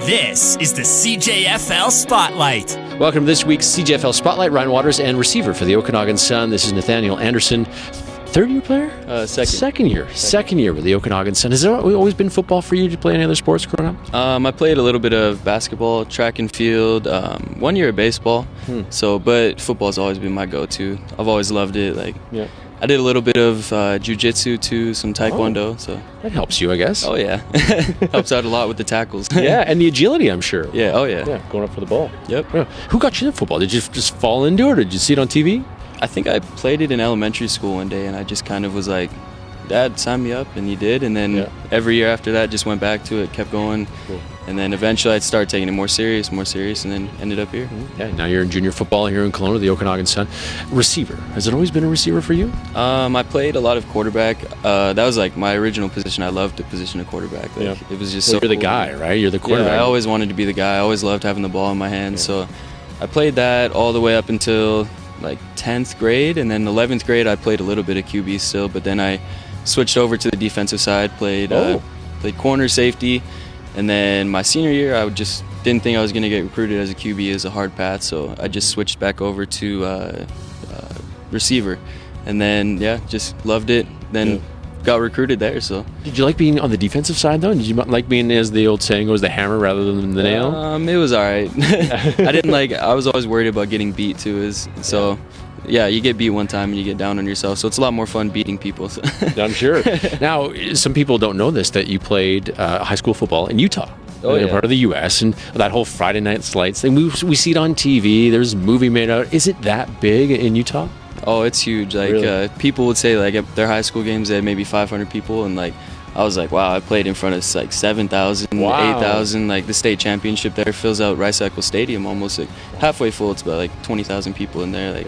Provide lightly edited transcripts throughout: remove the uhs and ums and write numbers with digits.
This is the CJFL Spotlight. Welcome to this week's CJFL Spotlight. Ryan Waters and receiver for the Okanagan Sun. This is Nathanael Anderson. Third-year player? Second year with the Okanagan Sun. Has there always been football for you? Did you play any other sports growing up? I played a little bit of basketball, track and field, 1 year of baseball. But football's always been my go-to. I've always loved it. I did a little bit of jiu-jitsu too, some taekwondo. So that helps you, I guess. Oh yeah, helps out a lot with the tackles. Yeah, and the agility, I'm sure. Yeah. Oh yeah. Yeah, going up for the ball. Yep. Yeah. Who got you into football? Did you just fall into it, or did you see it on TV? I think I played it in elementary school one day, and I just kind of was like, Dad, sign me up, and he did. And then every year after that, just went back to it, kept going. Cool. And then eventually I'd start taking it more serious, and then ended up here. Yeah, now you're in junior football here in Kelowna with the Okanagan Sun. Receiver. Has it always been a receiver for you? I played a lot of quarterback. That was like my original position. I loved the position of quarterback. It was just so you're the cool. guy, right? You're the quarterback. Yeah, I always wanted to be the guy. I always loved having the ball in my hands. So I played that all the way up until like 10th grade, and then 11th grade I played a little bit of QB still, but then I switched over to the defensive side, played corner, safety, and then my senior year I just didn't think I was going to get recruited as a QB as a hard path, so I just switched back over to receiver, and then just loved it. Then got recruited there. So did you like being on the defensive side though? Did you like being, as the old saying goes, the hammer rather than the nail? It was all right. I was always worried about getting beat too. You get beat one time and you get down on yourself. So it's a lot more fun beating people. So. I'm sure. Now, some people don't know this, that you played high school football in Utah. Part of the U.S. and that whole Friday night slides thing. We see it on TV. There's a movie made out. Is it that big in Utah? Oh, it's huge. Really? People would say at their high school games they had maybe 500 people, and I was like, wow, I played in front of 7,000, 8,000. The state championship there fills out Rice Eccles Stadium almost halfway full. It's about 20,000 people in there.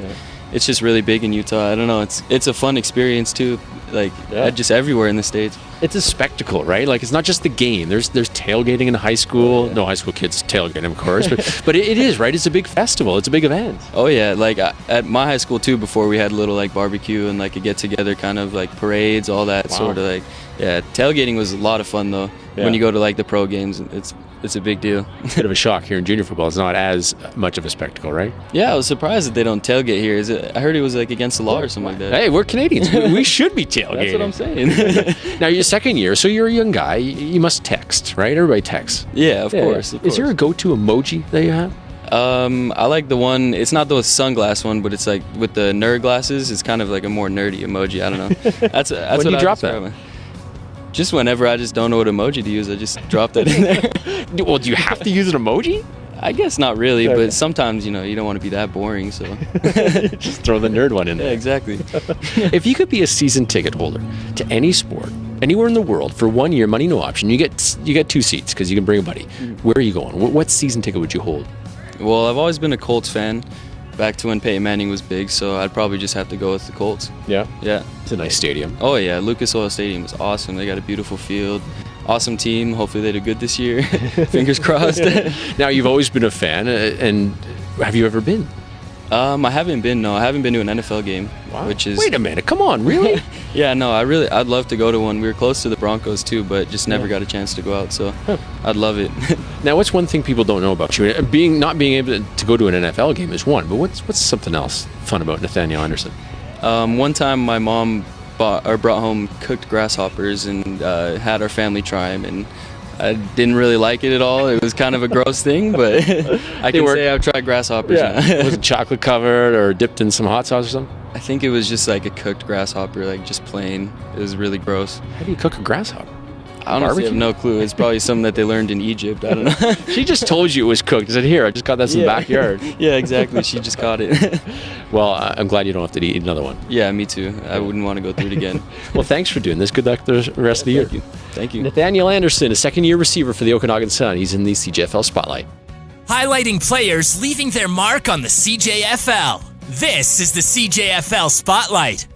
It's just really big in Utah. I don't know. It's a fun experience too. Just everywhere in the States. It's a spectacle, right? It's not just the game. There's tailgating in high school. No high school kids tailgate, of course, but it is, right? It's a big festival. It's a big event. Oh yeah, at my high school too. Before we had a little barbecue and a get together, kind of parades, all that sort of tailgating was a lot of fun though. When you go to the pro games, it's a big deal. Bit of a shock here in junior football. It's not as much of a spectacle, right? Yeah, I was surprised that they don't tailgate here. I heard it was against the law or something like that. Hey, we're Canadians. We should be tailgating. That's what I'm saying. Now, your second year, so you're a young guy. You must text, right? Everybody texts. Yeah, of course. Is there a go-to emoji that you have? I like the one. It's not the sunglass one, but it's with the nerd glasses. It's kind of a more nerdy emoji. I don't know. That's when what you drop that. Just whenever I just don't know what emoji to use, I just drop that in there. Well, do you have to use an emoji? I guess not really, but sometimes, you don't want to be that boring, so. Just throw the nerd one in there. Yeah, exactly. If you could be a season ticket holder to any sport, anywhere in the world, for 1 year, money no option, you get 2 seats because you can bring a buddy. Where are you going? What season ticket would you hold? Well, I've always been a Colts fan. Back to when Peyton Manning was big, so I'd probably just have to go with the Colts. Yeah? Yeah. It's a nice stadium. Oh, yeah. Lucas Oil Stadium is awesome. They got a beautiful field. Awesome team. Hopefully they do good this year. Fingers crossed. Now, you've always been a fan, and have you ever been? I haven't been, no. I haven't been to an NFL game, which is... Wait a minute. Come on, really? Yeah, no, I'd love to go to one. We were close to the Broncos, too, but just never got a chance to go out, so I'd love it. Now, what's one thing people don't know about you? Not being able to go to an NFL game is one, but what's something else fun about Nathanael Anderson? One time my mom brought home cooked grasshoppers and had our family try them, and I didn't really like it at all. It was kind of a gross thing, but I can say I've tried grasshoppers now. Was it chocolate covered or dipped in some hot sauce or something? I think it was just a cooked grasshopper, just plain. It was really gross. How do you cook a grasshopper? I honestly have no clue. It's probably something that they learned in Egypt. I don't know. She just told you it was cooked. I said, here, I just got that in the backyard. Yeah, exactly. She just caught it. Well, I'm glad you don't have to eat another one. Yeah, me too. I wouldn't want to go through it again. Well, thanks for doing this. Good luck the rest of the year. Thank you. Nathanael Anderson, a second-year receiver for the Okanagan Sun. He's in the CJFL Spotlight. Highlighting players leaving their mark on the CJFL. This is the CJFL Spotlight.